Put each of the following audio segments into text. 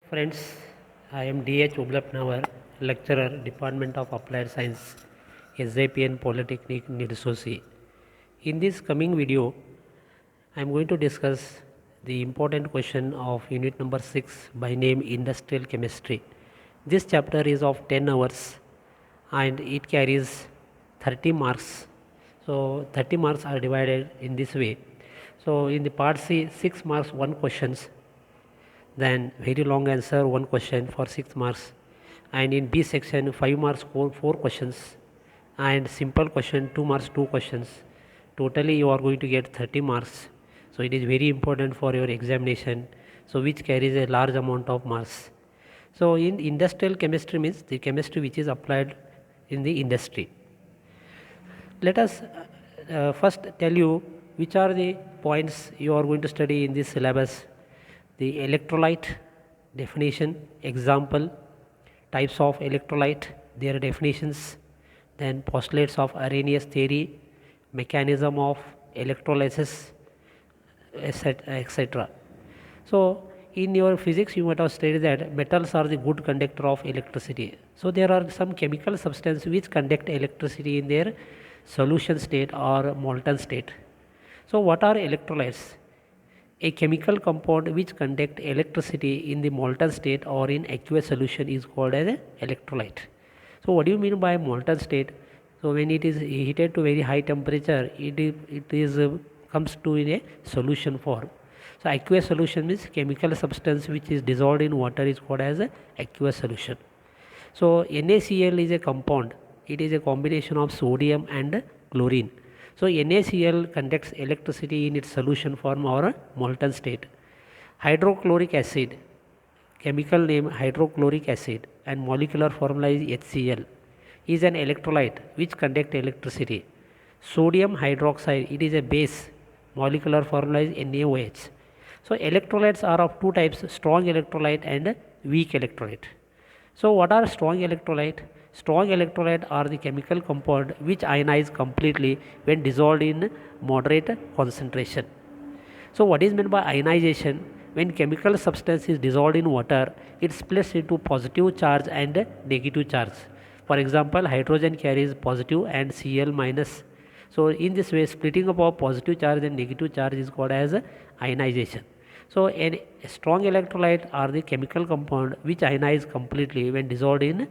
Friends, I am D.H.Obaleppanavar, lecturer, Department of Applied Science, SJPN Polytechnic, Dissociation. In this coming video, I am going to discuss the important question of unit number 6 by name Industrial Chemistry. This chapter is of 10 hours and it carries 30 marks. So 30 marks are divided in this way. So in the part C, 6 marks, 1 questions, then very long answer, 1 question for 6 marks, and in B section 5 marks 4 questions, and simple question 2 marks 2 questions. Totally you are going to get 30 marks. So it is very important for your examination, so which carries a large amount of marks. So in industrial chemistry means the chemistry which is applied in the industry. Let us first tell you which are the points you are going to study in this syllabus. The electrolyte definition, example, types of electrolyte, their definitions, then postulates of Arrhenius theory, mechanism of electrolysis, etc. So in your physics you might have studied that metals are the good conductor of electricity. So there are some chemical substances which conduct electricity in their solution state or molten state. So what are electrolytes? A chemical compound which conduct electricity in the molten state or in aqueous solution is called as an electrolyte. So what do you mean by molten state? So when it is heated to very high temperature, it comes to in a solution form. So aqueous solution means chemical substance which is dissolved in water is called as a aqueous solution. So NaCl is a compound. It is a combination of sodium and chlorine. So NaCl conducts electricity in its solution form or molten state. Hydrochloric acid, chemical name hydrochloric acid and molecular formula is HCl, is an electrolyte which conducts electricity. Sodium hydroxide, it is a base, molecular formula is NaOH. So electrolytes are of two types, strong electrolyte and weak electrolyte. So what are strong electrolyte? Strong electrolyte are the chemical compound which ionize completely when dissolved in moderate concentration. So what is meant by ionization? When chemical substance is dissolved in water, it splits into positive charge and negative charge. For example, hydrogen carries positive and Cl minus. So in this way, splitting up of positive charge and negative charge is called as ionization. So a strong electrolyte are the chemical compound which ionize completely when dissolved in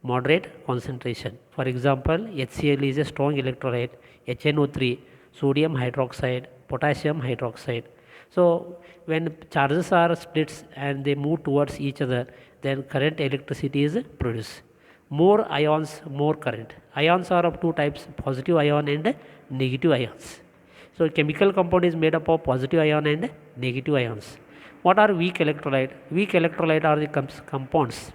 moderate concentration. For example, HCl is a strong electrolyte, HNO3, sodium hydroxide, potassium hydroxide. So when charges are split and they move towards each other, then current electricity is produced. More ions, more current. Ions are of two types, positive ion and negative ions. So chemical compound is made up of positive ion and negative ions. What are weak electrolyte? Weak electrolyte are the compounds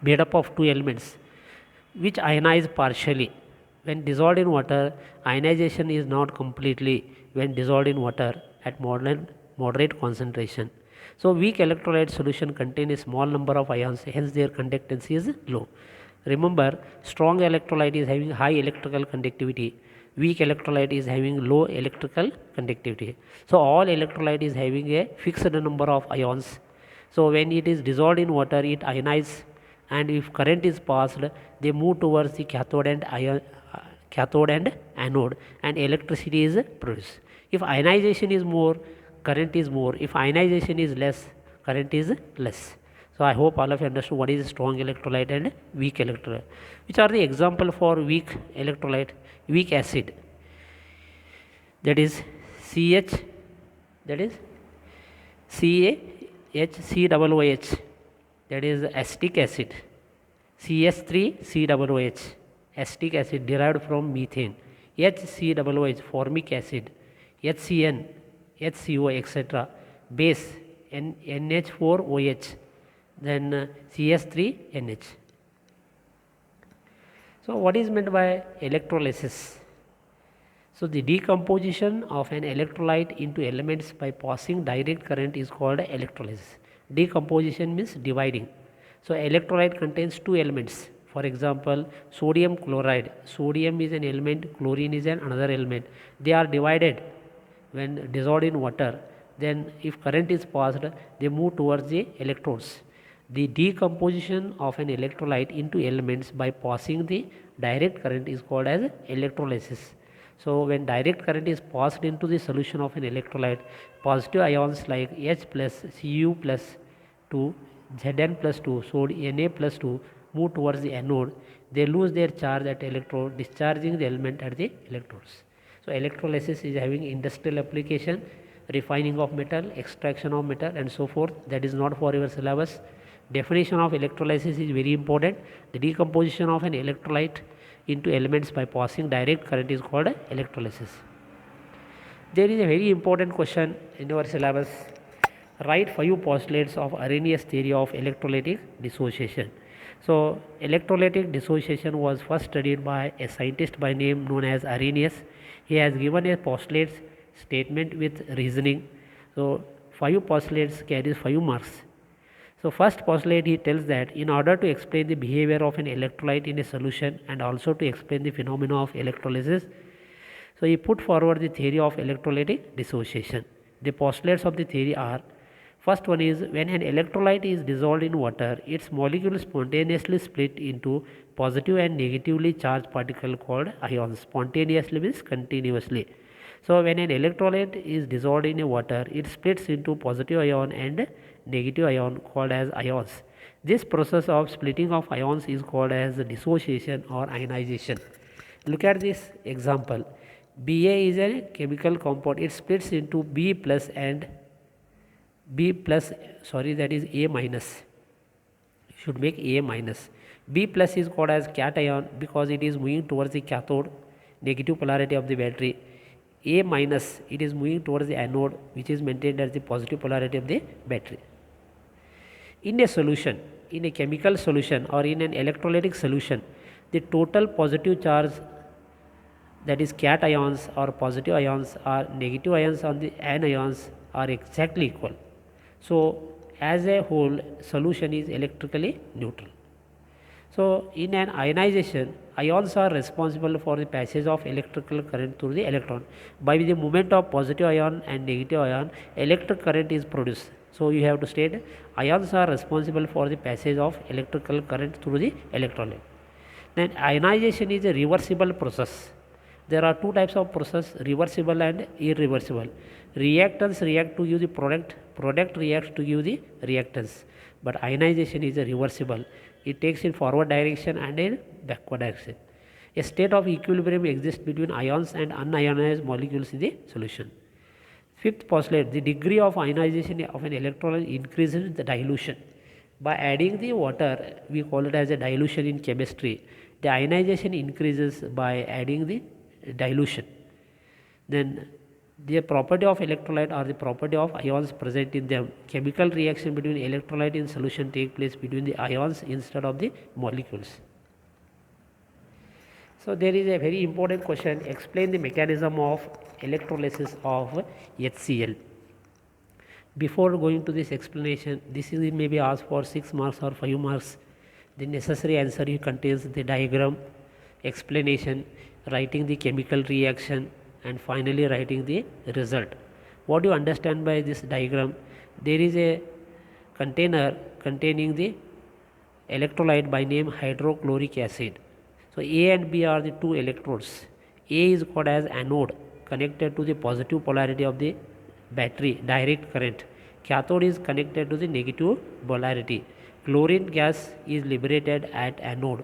made up of two elements which ionize partially. When dissolved in water, ionization is not completely when dissolved in water at moderate concentration. So weak electrolyte solution contain a small number of ions, hence their conductance is low. Remember, strong electrolyte is having high electrical conductivity, weak electrolyte is having low electrical conductivity. So all electrolyte is having a fixed number of ions. So when it is dissolved in water, it ionizes, and if current is passed, they move towards the cathode and anode, and electricity is produced. If ionization is more, current is more. If ionization is less, current is less. So I hope all of you understood what is strong electrolyte and weak electrolyte. Which are the example for weak electrolyte? Weak acid, that is CH, that is CaHCOOH, that is acetic acid. CH3COOH, acetic acid derived from methane. HCOOH, formic acid. HCN, HCO, etc. Base NH4OH, then CH3NH. So what is meant by electrolysis? So the decomposition of an electrolyte into elements by passing direct current is called electrolysis. Decomposition means dividing. So electrolyte contains two elements. For example, sodium chloride. Sodium is an element, chlorine is another element. They are divided when dissolved in water. Then if current is passed, they move towards the electrodes. The decomposition of an electrolyte into elements by passing the direct current is called as electrolysis. So when direct current is passed into the solution of an electrolyte, positive ions like H plus, Cu plus 2, Zn plus 2, so Na plus 2 move towards the anode. They lose their charge at electrode, discharging the element at the electrodes. So electrolysis is having industrial application, refining of metal, extraction of metal and so forth. That is not for your syllabus. Definition of electrolysis is very important. The decomposition of an electrolyte into elements by passing direct current is called electrolysis. There is a very important question in our syllabus. Write 5 postulates of Arrhenius theory of electrolytic dissociation. So electrolytic dissociation was first studied by a scientist by name known as Arrhenius. He has given a postulate statement with reasoning. So 5 postulates carries 5 marks. So first postulate, he tells that in order to explain the behavior of an electrolyte in a solution and also to explain the phenomena of electrolysis, so he put forward the theory of electrolytic dissociation. The postulates of the theory are: first one is, when an electrolyte is dissolved in water, its molecules spontaneously split into positive and negatively charged particle called ions. Spontaneously means continuously. So when an electrolyte is dissolved in a water, it splits into positive ion and negative ion called as ions. This process of splitting of ions is called as dissociation or ionization. Look at this example. Ba is a chemical compound. It splits into B plus and B plus, that is A minus. Should make A minus. B plus is called as cation because it is moving towards the cathode, negative polarity of the battery. A minus, it is moving towards the anode, which is maintained as the positive polarity of the battery. In a solution, in a chemical solution or in an electrolytic solution, the total positive charge, that is cations or positive ions, or negative ions on the anions are exactly equal. So as a whole, solution is electrically neutral. So in an ionization, ions are responsible for the passage of electrical current through the electron. By the movement of positive ion and negative ion, electric current is produced. So you have to state, ions are responsible for the passage of electrical current through the electron. Then ionization is a reversible process. There are 2 types of process, reversible and irreversible. Reactants react to give the product reacts to give the reactants. But ionization is a reversible. It takes in forward direction and in backward direction. A state of equilibrium exists between ions and unionized molecules in the solution. Fifth postulate, the degree of ionization of an electrolyte increases the dilution. By adding the water, we call it as a dilution in chemistry. The ionization increases by adding the dilution. Then the property of electrolyte or the property of ions present in them. Chemical reaction between electrolyte in solution take place between the ions instead of the molecules. So there is a very important question. Explain the mechanism of electrolysis of HCl. Before going to this explanation, this is maybe asked for 6 marks or 5 marks. The necessary answer contains the diagram, explanation, writing the chemical reaction, and finally writing the result. What do you understand by this diagram? There is a container containing the electrolyte by name hydrochloric acid. So A and B are the 2 electrodes. A is called as anode, connected to the positive polarity of the battery, direct current. Cathode is connected to the negative polarity. Chlorine gas is liberated at anode.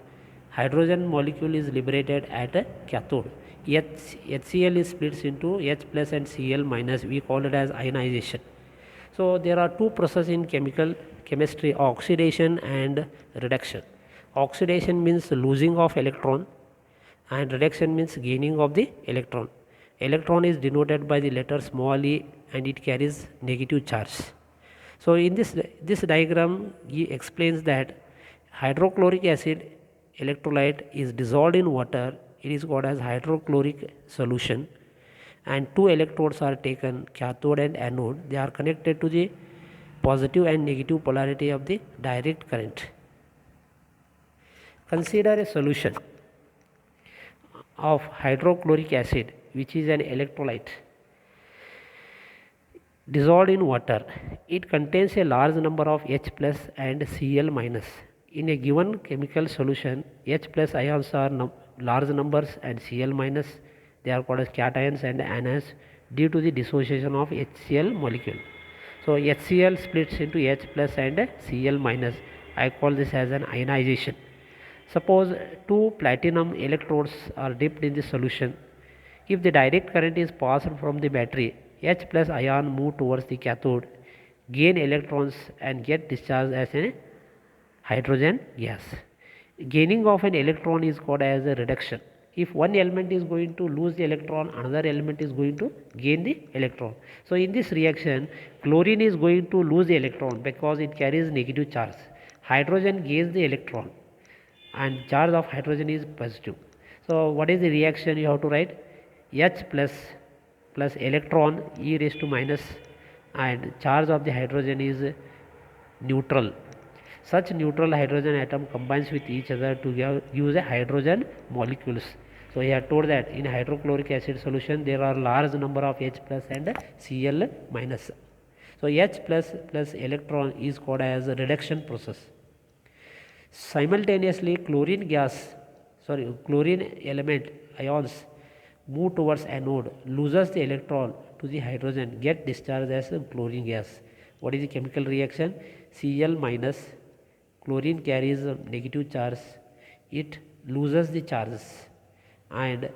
Hydrogen molecule is liberated at a cathode. HCl is splits into H plus and Cl minus. We call it as ionization. So there are 2 processes in chemistry, oxidation and reduction. Oxidation means losing of electron and reduction means gaining of the electron. Electron is denoted by the letter small e and it carries negative charge. So in this diagram, he explains that hydrochloric acid electrolyte is dissolved in water. It is called as hydrochloric solution, and 2 electrodes are taken, cathode and anode. They are connected to the positive and negative polarity of the direct current. Consider a solution of hydrochloric acid, which is an electrolyte. dissolved in water. It contains a large number of H plus and Cl minus. In a given chemical solution, H plus ions are large numbers and Cl minus, they are called as cations and anions due to the dissociation of HCl molecule. So HCl splits into H plus and Cl minus. I call this as an ionization. Suppose two platinum electrodes are dipped in the solution. If the direct current is passed from the battery, H plus ion move towards the cathode, gain electrons and get discharged as a hydrogen gas. Gaining of an electron is called as a reduction. If one element is going to lose the electron, another element is going to gain the electron. So in this reaction, chlorine is going to lose the electron because it carries negative charge. Hydrogen gains the electron and charge of hydrogen is positive. So what is the reaction you have to write? H plus electron e raised to minus, and charge of the hydrogen is neutral. Such neutral hydrogen atom combines with each other to give a hydrogen molecules. So he had told that in hydrochloric acid solution there are large number of H plus and Cl minus. So H plus electron is called as a reduction process. Simultaneously chlorine element ions move towards anode, loses the electron to the hydrogen, get discharged as a chlorine gas. What is the chemical reaction? Cl minus, chlorine carries a negative charge, it loses the charges, and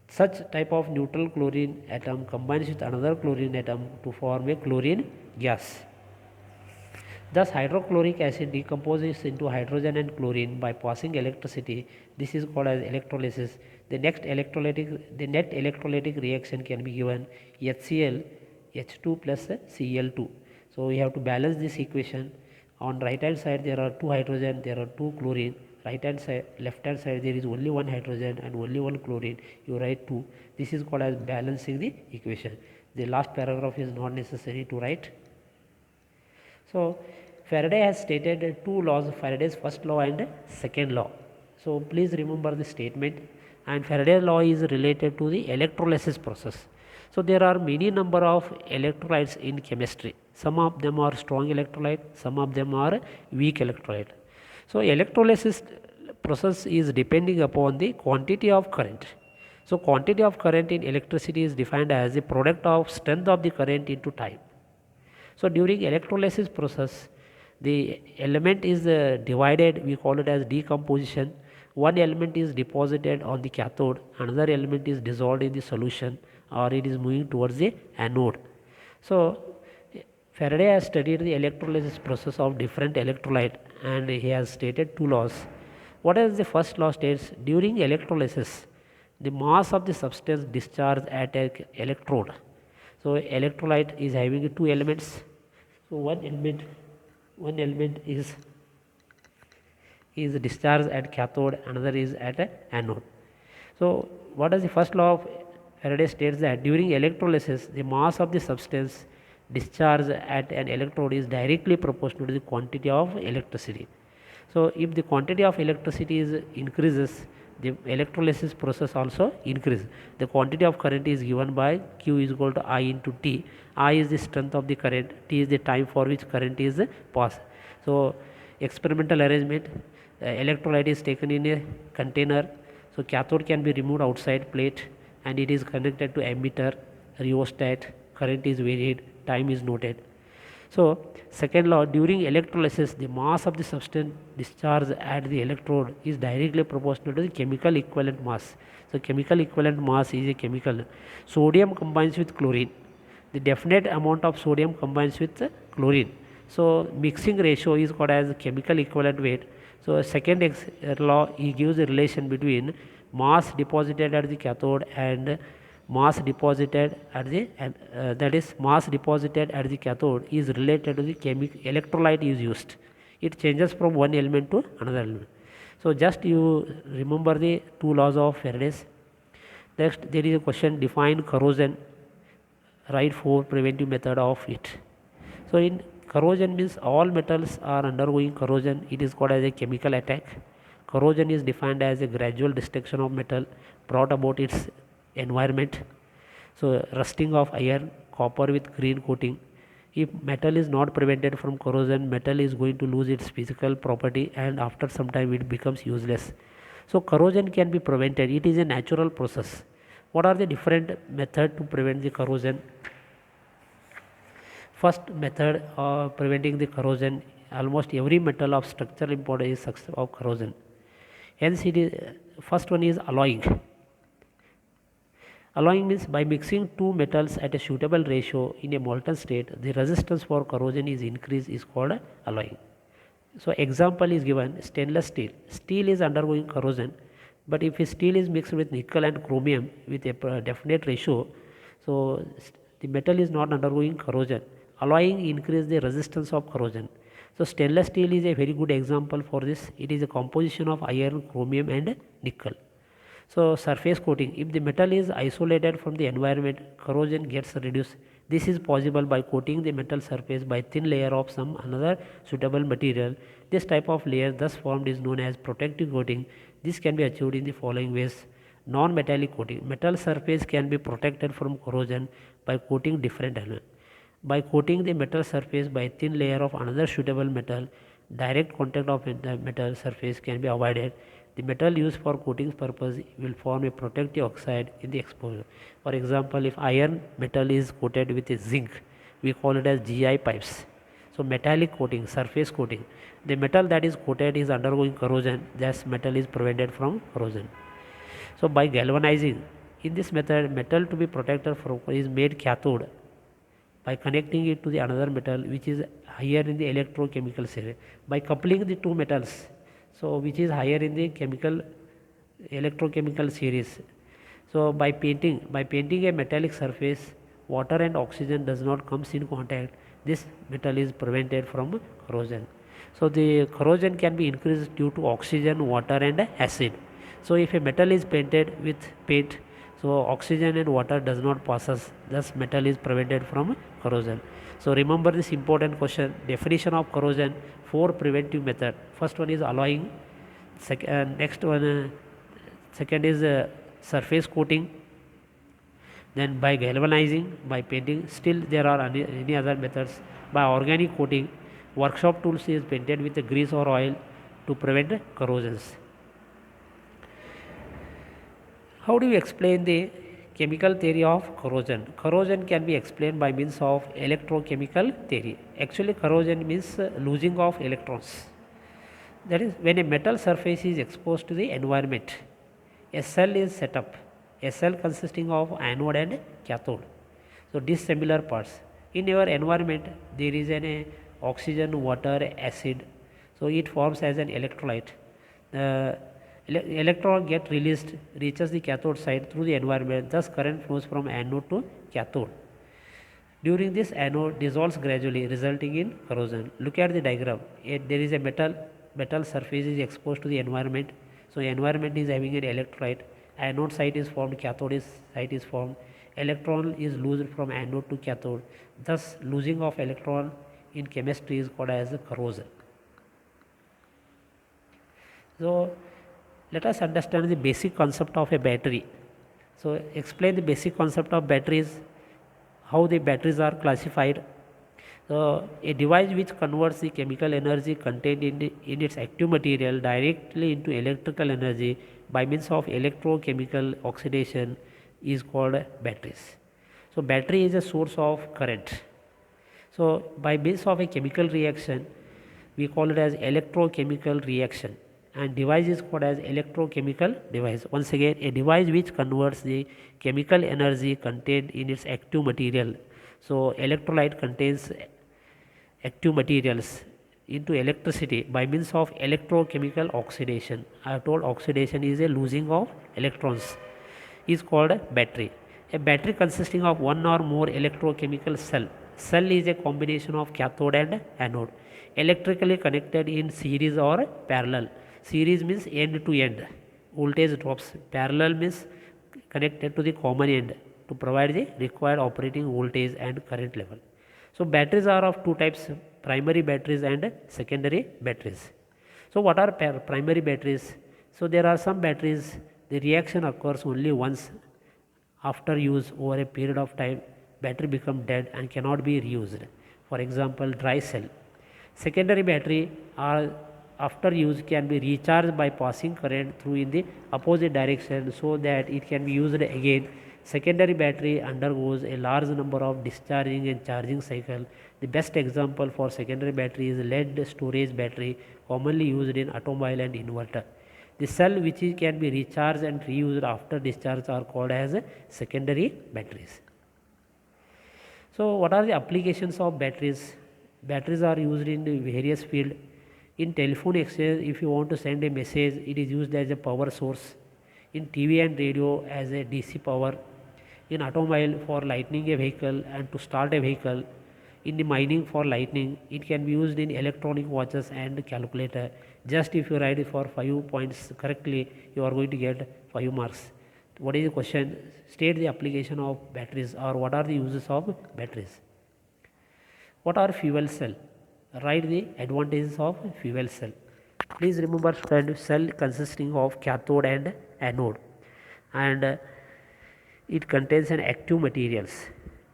such type of neutral chlorine atom combines with another chlorine atom to form a chlorine gas. Thus hydrochloric acid decomposes into hydrogen and chlorine by passing electricity. This is called as electrolysis. The net electrolytic reaction can be given HCl H2 plus Cl2. So we have to balance this equation. On right hand side there are two hydrogen, there are two chlorine. Right hand side, left hand side there is only one hydrogen and only one chlorine. You write 2. This is called as balancing the equation. The last paragraph is not necessary to write. So Faraday has stated two laws, Faraday's first law and second law. So please remember the statement, and Faraday's law is related to the electrolysis process. So there are many number of electrolytes in chemistry. Some of them are strong electrolyte, some of them are weak electrolyte. So electrolysis process is depending upon the quantity of current. So quantity of current in electricity is defined as the product of strength of the current into time. So during electrolysis process, the element is divided, we call it as decomposition. One element is deposited on the cathode, another element is dissolved in the solution, or it is moving towards the anode. So Faraday has studied the electrolysis process of different electrolyte, and he has stated two laws. What is the first law states? During electrolysis, the mass of the substance discharged at an electrode. So electrolyte is having two elements. So one element is discharged at cathode, another is at an anode. So what is the first law of Faraday states that during electrolysis the mass of the substance discharged at an electrode is directly proportional to the quantity of electricity. So if the quantity of electricity is increases, the electrolysis process also increases. The quantity of current is given by Q is equal to I into T. I is the strength of the current, T is the time for which current is passed. So experimental arrangement, electrolyte is taken in a container. So cathode can be removed outside plate and it is connected to ammeter, rheostat, current is varied, time is noted. So second law, during electrolysis the mass of the substance discharged at the electrode is directly proportional to the chemical equivalent mass. So chemical equivalent mass is a chemical. Sodium combines with chlorine. The definite amount of sodium combines with chlorine. So mixing ratio is called as chemical equivalent weight. So second law, he gives a relation between mass deposited at the cathode and mass deposited at the that is mass deposited at the cathode is related to the electrolyte is used. It changes from one element to another element. So just you remember the two laws of Faraday's. Next there is a question, define corrosion, write 4 preventive method of it. So in corrosion means all metals are undergoing corrosion. It is called as a chemical attack. Corrosion is defined as a gradual destruction of metal brought about its environment. So rusting of iron, copper with green coating. If metal is not prevented from corrosion, metal is going to lose its physical property and after some time it becomes useless. So corrosion can be prevented. It is a natural process. What are the different methods to prevent the corrosion? First method of preventing the corrosion, almost every metal of structural importance is susceptible of corrosion. Hence it is, first one is alloying. Alloying means by mixing two metals at a suitable ratio in a molten state, the resistance for corrosion is increased is called alloying. So example is given, stainless steel. Steel is undergoing corrosion, but if steel is mixed with nickel and chromium with a definite ratio, so the metal is not undergoing corrosion. Alloying increases the resistance of corrosion. So stainless steel is a very good example for this. It is a composition of iron, chromium and nickel. So surface coating, if the metal is isolated from the environment, corrosion gets reduced. This is possible by coating the metal surface by thin layer of some another suitable material. This type of layer thus formed is known as protective coating. This can be achieved in the following ways. Non-metallic coating, metal surface can be protected from corrosion by coating different elements. By coating the metal surface by thin layer of another suitable metal, direct contact of the metal surface can be avoided. The metal used for coating purpose will form a protective oxide in the exposure. For example, if iron metal is coated with a zinc, we call it as GI pipes. So metallic coating, surface coating. The metal that is coated is undergoing corrosion, thus metal is prevented from corrosion. So by galvanizing, in this method, metal to be protected from is made cathode by connecting it to the another metal which is higher in the electrochemical series. By coupling the two metals, so which is higher in the electrochemical series. So by painting a metallic surface, water and oxygen does not comes in contact. This metal is prevented from corrosion. So the corrosion can be increased due to oxygen, water and acid. So if a metal is painted with paint, so oxygen and water does not passes, thus metal is prevented from corrosion. So remember this important question, definition of corrosion, four preventive method. First one is alloying, next one second is surface coating, then by galvanizing, by painting. Still there are any other methods. By organic coating, workshop tools is painted with grease or oil to prevent corrosions. How do you explain the chemical theory of corrosion? Corrosion can be explained by means of electrochemical theory. Actually corrosion means losing of electrons. That is, when a metal surface is exposed to the environment, a cell is set up, a cell consisting of anode and cathode. So dissimilar parts. In your environment there is an oxygen, water, acid. So it forms as an electrolyte. Electron get released, reaches the cathode side through the environment, thus current flows from anode to cathode. During this, anode dissolves gradually, resulting in corrosion. Look at the diagram. There is a metal surface is exposed to the environment. So environment is having an electrolyte. Anode site is formed, cathode site is formed. Electron is loosed from anode to cathode. Thus losing of electron in chemistry is called as corrosion. So let us understand the basic concept of a battery. So explain the basic concept of batteries, how the batteries are classified. So a device which converts the chemical energy contained in its active material directly into electrical energy by means of electrochemical oxidation is called batteries. So battery is a source of current. So by means of a chemical reaction, we call it as electrochemical reaction, and device is called as electrochemical device. Once again, a device which converts the chemical energy contained in its active material. So electrolyte contains active materials into electricity by means of electrochemical oxidation. I have told oxidation is a losing of electrons, is called battery. A battery consisting of one or more electrochemical cell. Cell is a combination of cathode and anode, electrically connected in series or parallel. Series means end to end, voltage drops. Parallel means connected to the common end to provide the required operating voltage and current level. So batteries are of two types, primary batteries and secondary batteries. So what are primary batteries? So there are some batteries, the reaction occurs only once after use over a period of time. battery become dead and cannot be reused. For example, dry cell. Secondary battery are after use can be recharged by passing current through in the opposite direction so that it can be used again. Secondary battery undergoes a large number of discharging and charging cycle. The best example for secondary battery is lead storage battery commonly used in automobile and inverter. The cell which can be recharged and reused after discharge are called as secondary batteries. So what are the applications of batteries? Batteries are used in various fields. In telephone exchange, if you want to send a message, it is used as a power source. In TV and radio as a DC power. In automobile for lighting a vehicle and to start a vehicle. In the mining for lighting, it can be used in electronic watches and calculator. Just if you write it for 5 points correctly, you are going to get 5 marks. What is the question? State the application of batteries, or what are the uses of batteries. What are fuel cell? Write the advantages of fuel cell. Please remember, student, cell consisting of cathode and anode, and it contains an active materials.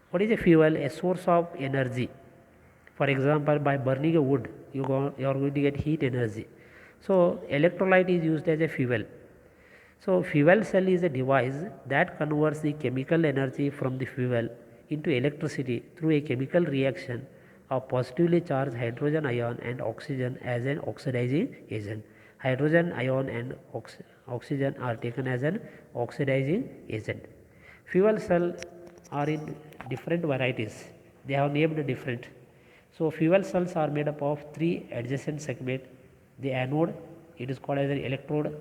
What is a fuel? A source of energy. For example, by burning a wood, you are going to get heat energy. So electrolyte is used as a fuel. So fuel cell is a device that converts the chemical energy from the fuel into electricity through a chemical reaction of positively charged hydrogen ion and oxygen as an oxidizing agent. Hydrogen ion and oxygen are taken as an oxidizing agent. Fuel cells are in different varieties. They have named different. So fuel cells are made up of 3 adjacent segments. The anode, it is called as an electrode.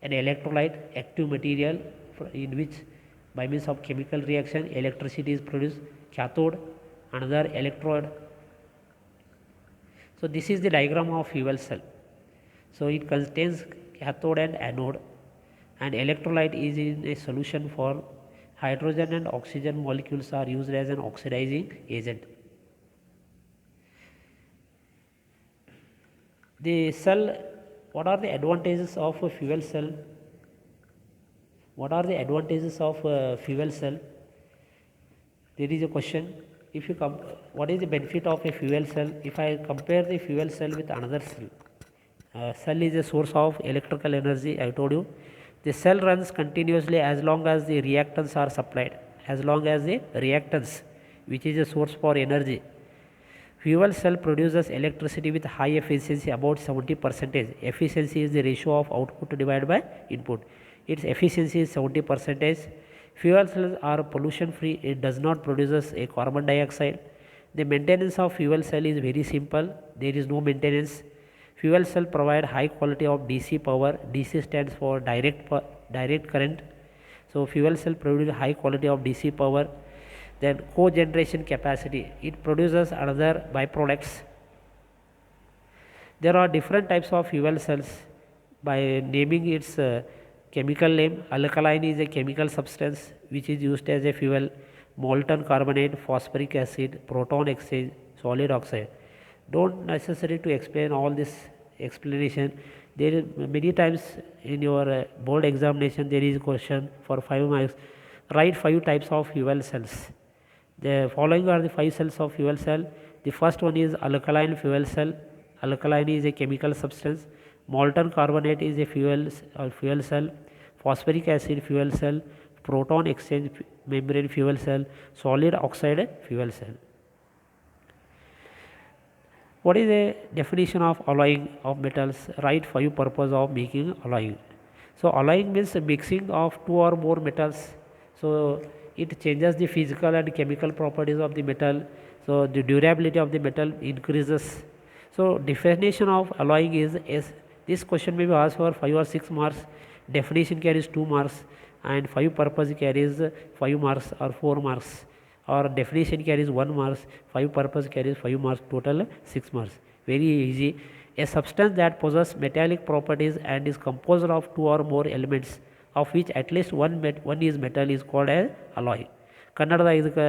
An electrolyte, active material in which by means of chemical reaction electricity is produced. Cathode, another electrode. So this is the diagram of fuel cell. So it contains cathode and anode, and electrolyte is in a solution for hydrogen and oxygen molecules are used as an oxidizing agent. The cell, what are the advantages of a fuel cell? What are the advantages of a fuel cell? There is a question. If you what is the benefit of a fuel cell? If I compare the fuel cell with another cell, cell is a source of electrical energy. I told you, the cell runs continuously as long as the reactants are supplied. As long as the reactants, which is a source for energy. Fuel cell produces electricity with high efficiency, about 70%. Efficiency is the ratio of output divided by input. Its efficiency is 70%. Fuel cells are pollution free. It does not produce a carbon dioxide. The maintenance of fuel cell is very simple. There is no maintenance. Fuel cell provide high quality of DC power. DC stands for direct current. So fuel cell produces high quality of DC power. Then cogeneration capacity, it produces another byproducts. There are different types of fuel cells. By naming its chemical name, alkaline is a chemical substance which is used as a fuel. Molten carbonate, phosphoric acid, proton exchange, solid oxide. Don't necessary to explain all this explanation. There is many times in your board examination there is a question for 5 marks. Write 5 types of fuel cells. The following are the 5 cells of fuel cell. The first one is alkaline fuel cell. Alkaline is a chemical substance. Molten carbonate is a fuel cell. Phosphoric acid fuel cell. Proton exchange membrane fuel cell. Solid oxide fuel cell. What is the definition of alloying of metals? Write 5 purpose of making alloying. So alloying means mixing of 2 or more metals. So it changes the physical and chemical properties of the metal. So the durability of the metal increases. So definition of alloying is this question may be asked for 5 or 6 marks. Definition carries 2 marks, and 5 purpose carries 5 marks or 4 marks. Or definition carries 1 marks, 5 purpose carries 5 marks, total 6 marks. Very easy. A substance that possesses metallic properties and is composed of 2 or more elements, of which at least one is metal, is called as alloy. Kannadada idಕ್ಕೆ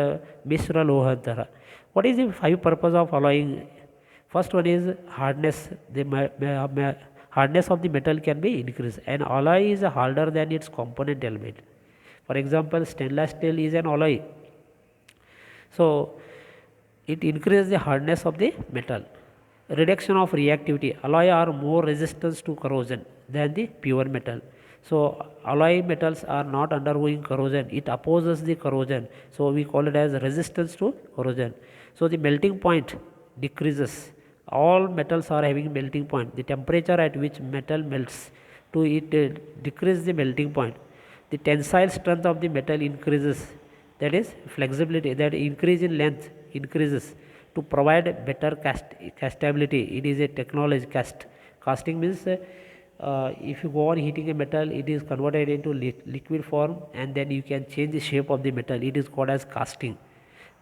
ಮಿಶ್ರ ಲೋಹ ಅಂತಾರ. What is the 5 purpose of alloying? First one is hardness. The hardness of the metal can be increased. An alloy is harder than its component element. For example, stainless steel is an alloy. So it increases the hardness of the metal. Reduction of reactivity. Alloy are more resistant to corrosion than the pure metal. So alloy metals are not undergoing corrosion, it opposes the corrosion, so we call it as resistance to corrosion. So the melting point decreases. All metals are having melting point. The temperature at which metal melts to it decrease the melting point. The tensile strength of the metal increases, that is flexibility, that increase in length increases to provide better castability. It is a technology. Casting means if you go on heating a metal, it is converted into liquid form and then you can change the shape of the metal. It is called as casting.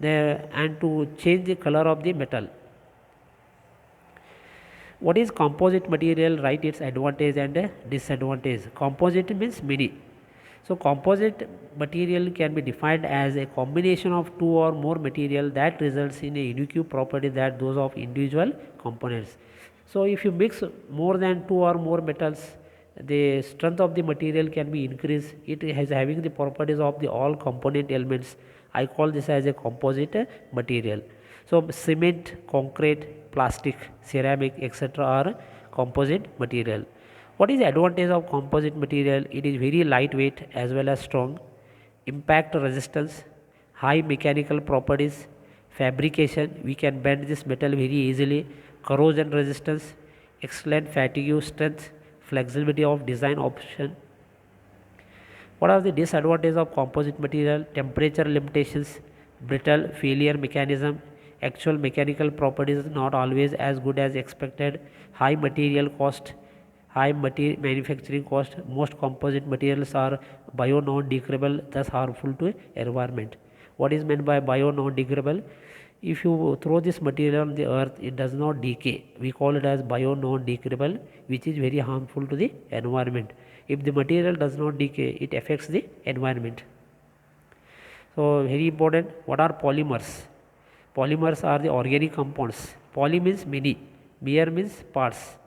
And to change the color of the metal. What is composite material? Write its advantage and disadvantage. Composite means many. So composite material can be defined as a combination of two or more material that results in a unique property that those of individual components. So if you mix more than two or more metals, the strength of the material can be increased. It has having the properties of the all component elements. I call this as a composite material. So cement, concrete, plastic, ceramic, etc. are composite material. What is the advantage of composite material? It is very lightweight as well as strong, impact resistance, high mechanical properties, fabrication, we can bend this metal very easily, corrosion resistance, excellent fatigue strength, flexibility of design option. What are the disadvantages of composite material? Temperature limitations, brittle, failure mechanism, actual mechanical properties not always as good as expected, high material cost, high manufacturing cost. Most composite materials are bio non-degradable, thus harmful to environment. What is meant by bio non-degradable? If you throw this material on the earth, it does not decay. We call it as bio non-degradable, which is very harmful to the environment. If the material does not decay, it affects the environment. So very important. What are polymers? Polymers are the organic compounds. Poly means many, mer means parts.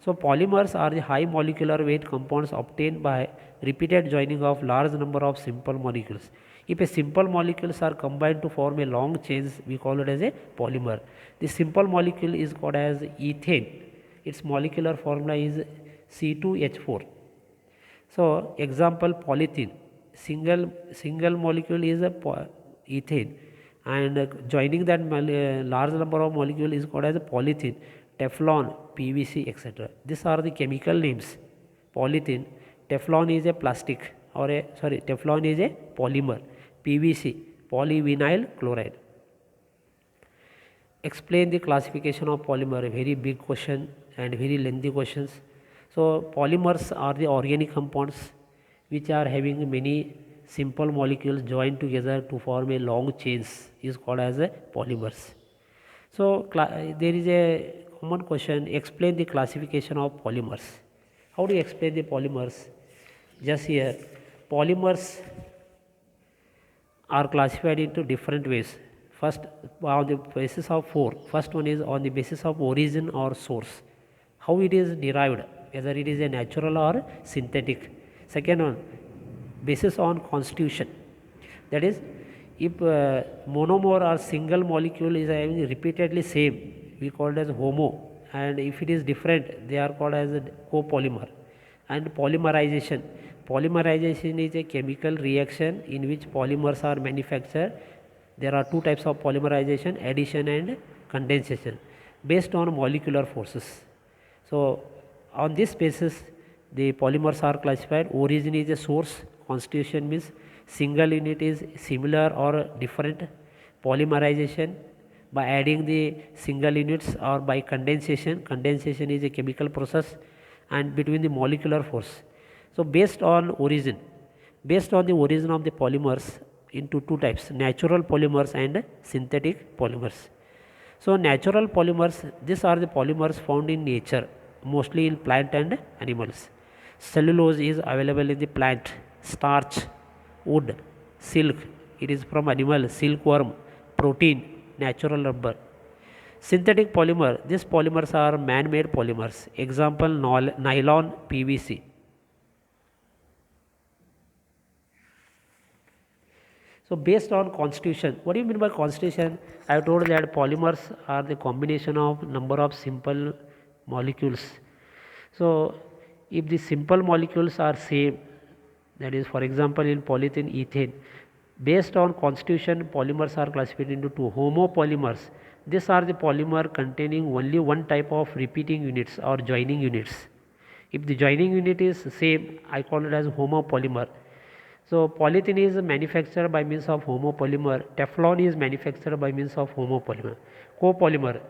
So polymers are the high molecular weight compounds obtained by repeated joining of large number of simple molecules. If a simple molecules are combined to form a long chains, we call it as a polymer. The simple molecule is called as ethane. Its molecular formula is C2H4. So example, polythene. Single molecule is a ethane, and joining that large number of molecule is called as a polythene. Teflon, PVC, etc. These are the chemical names. Polythene, Teflon is a plastic, or Teflon is a polymer. PVC, polyvinyl chloride. Explain the classification of polymer. A very big question and very lengthy questions. So polymers are the organic compounds which are having many simple molecules joined together to form a long chains, is called as a polymers. So there is a common question, explain the classification of polymers. How do you explain the polymers? Just here, polymers are classified into different ways. First, on the basis of four. First one is on the basis of origin or source, how it is derived, whether it is a natural or synthetic. Second one, basis on constitution, that is, if monomer or single molecule is having repeatedly same, we call it as homo, and if it is different, they are called as a copolymer. And polymerization. Polymerization is a chemical reaction in which polymers are manufactured. There are two types of polymerization, addition and condensation, based on molecular forces. So on this basis, the polymers are classified. Origin is a source, constitution means single unit is similar or different. Polymerization by adding the single units, or by condensation. Condensation is a chemical process and between the molecular force. So based on origin, based on the origin of the polymers into two types, natural polymers and synthetic polymers. So natural polymers, these are the polymers found in nature, mostly in plant and animals. Cellulose is available in the plant, starch, wood, silk, it is from animal, silkworm, protein, natural rubber. Synthetic polymer, these polymers are man-made polymers. Example, nylon, PVC. So based on constitution, what do you mean by constitution? I have told that polymers are the combination of number of simple molecules. So if the simple molecules are same, that is for example in polyethylene ethane, based on constitution polymers are classified into two: Homo Polymers. These are the polymer containing only one type of repeating units or joining units. If the joining unit is same, I call it as Homo Polymer. So polyethylene is manufactured by means of homopolymer. Teflon is manufactured by means of homopolymer. Copolymer.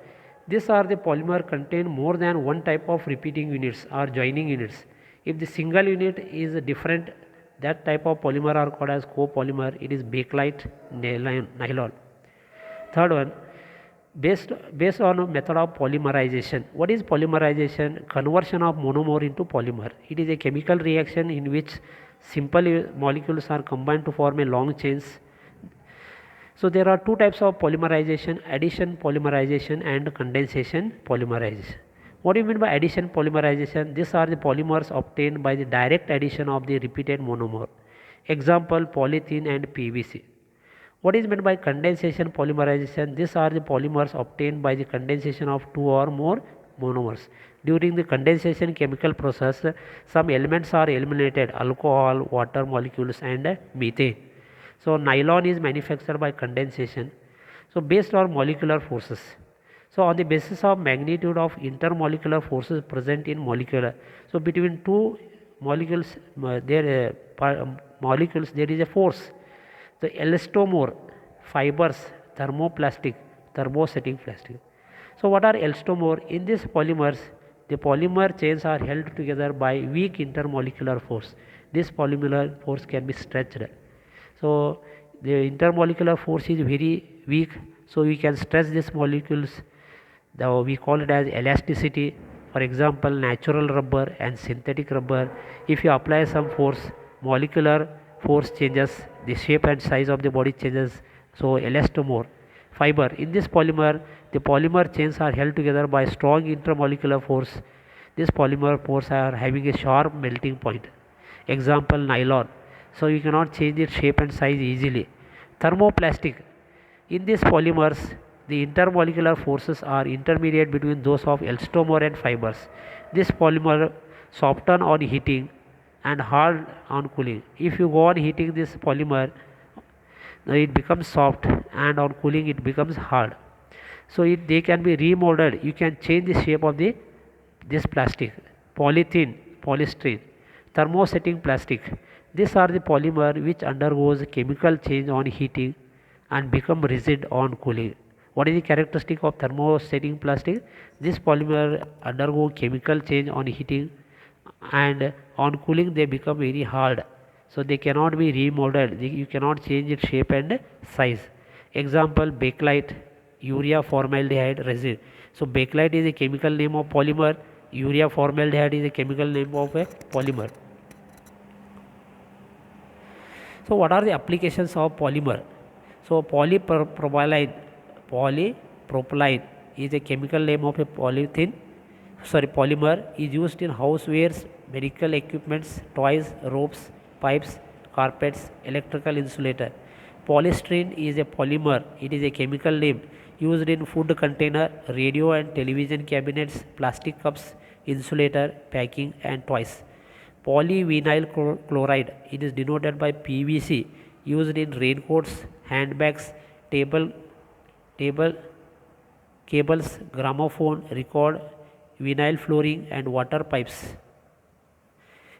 These are the polymer contain more than one type of repeating units or joining units. If the single unit is different, that type of polymer are called as copolymer. It is bakelite, nylon. Third one, based on a method of polymerization. What is polymerization? Conversion of monomer into polymer. It is a chemical reaction in which simple molecules are combined to form a long chains. So there are two types of polymerization: addition polymerization and condensation polymerization. What do you mean by addition polymerization? These are the polymers obtained by the direct addition of the repeated monomer. Example, polythene and PVC. What is meant by condensation polymerization? These are the polymers obtained by the condensation of two or more monomers. During the condensation chemical process, some elements are eliminated: alcohol, water molecules and methane. So nylon is manufactured by condensation. So based on molecular forces. So on the basis of magnitude of intermolecular forces present in molecular. So between two molecules, molecules there is a force. The elastomere, fibers, thermoplastic, thermosetting plastic. So what are elastomere? In these polymers, the polymer chains are held together by weak intermolecular force. This polymer force can be stretched. So the intermolecular force is very weak, so we can stretch these molecules. We call it as elasticity. For example, natural rubber and synthetic rubber. If you apply some force, molecular force changes, the shape and size of the body changes. So elastomere. Fiber. In this polymer, the polymer chains are held together by strong intermolecular force. This polymer pores are having a sharp melting point. Example, nylon. So you cannot change its shape and size easily. Thermoplastic. In these polymers, the intermolecular forces are intermediate between those of elastomere and fibers. This polymer soften on heating and hard on cooling. If you go on heating this polymer, it becomes soft, and on cooling it becomes hard. So they can be remolded. You can change the shape of this plastic. Polythene, polystyrene, thermosetting plastic. These are the polymer which undergoes chemical change on heating and become rigid on cooling. What is the characteristic of thermosetting plastic? This polymer undergo chemical change on heating, and on cooling they become very hard. So they cannot be remolded. You cannot change its shape and size. Example, bakelite, urea formaldehyde resin. So bakelite is a chemical name of polymer. Urea formaldehyde is a chemical name of a polymer. So what are the applications of polymer? So polypropylene is a chemical name of a polymer is used in housewares, medical equipments, toys, ropes, pipes, carpets, electrical insulator. Polystyrene is a polymer. It is a chemical name used in food container, radio and television cabinets, plastic cups, insulator, packing and toys. Polyvinyl chloride, it is denoted by PVC, used in raincoats, handbags, table cables, gramophone, record, vinyl flooring and water pipes.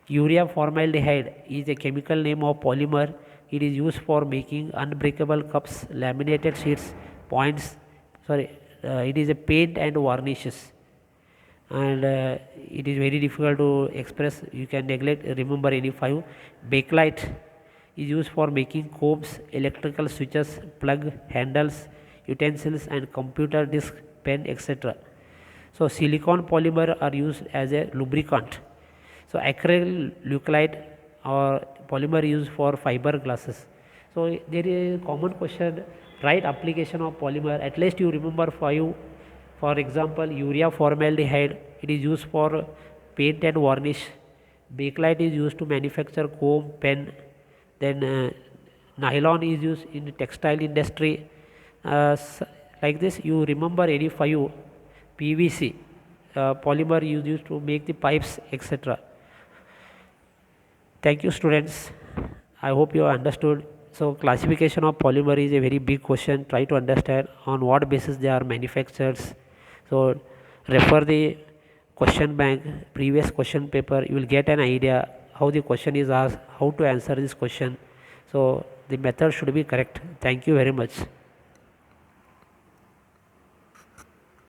Urea formaldehyde is a chemical name of polymer. It is used for making unbreakable cups, laminated sheets, it is a paint and varnishes. And it is very difficult to express. You can remember any 5. Bakelite is used for making combs, electrical switches, plug handles, utensils and computer disk, pen, etc. So silicon polymer are used as a lubricant. So acrylic or polymer used for fiber glasses. So there is a common question: write application of polymer. At least you remember 5. For example, urea formaldehyde, it is used for paint and varnish. Bakelite is used to manufacture comb, pen. Then Nylon is used in textile industry. Like this, you remember any 5 PVC polymer used to make the pipes, etc. Thank you, students. I hope you understood. So classification of polymer is a very big question. Try to understand on what basis they are manufactured. So refer the question bank, previous question paper. You will get an idea how the question is asked, how to answer this question. So the method should be correct. Thank you very much.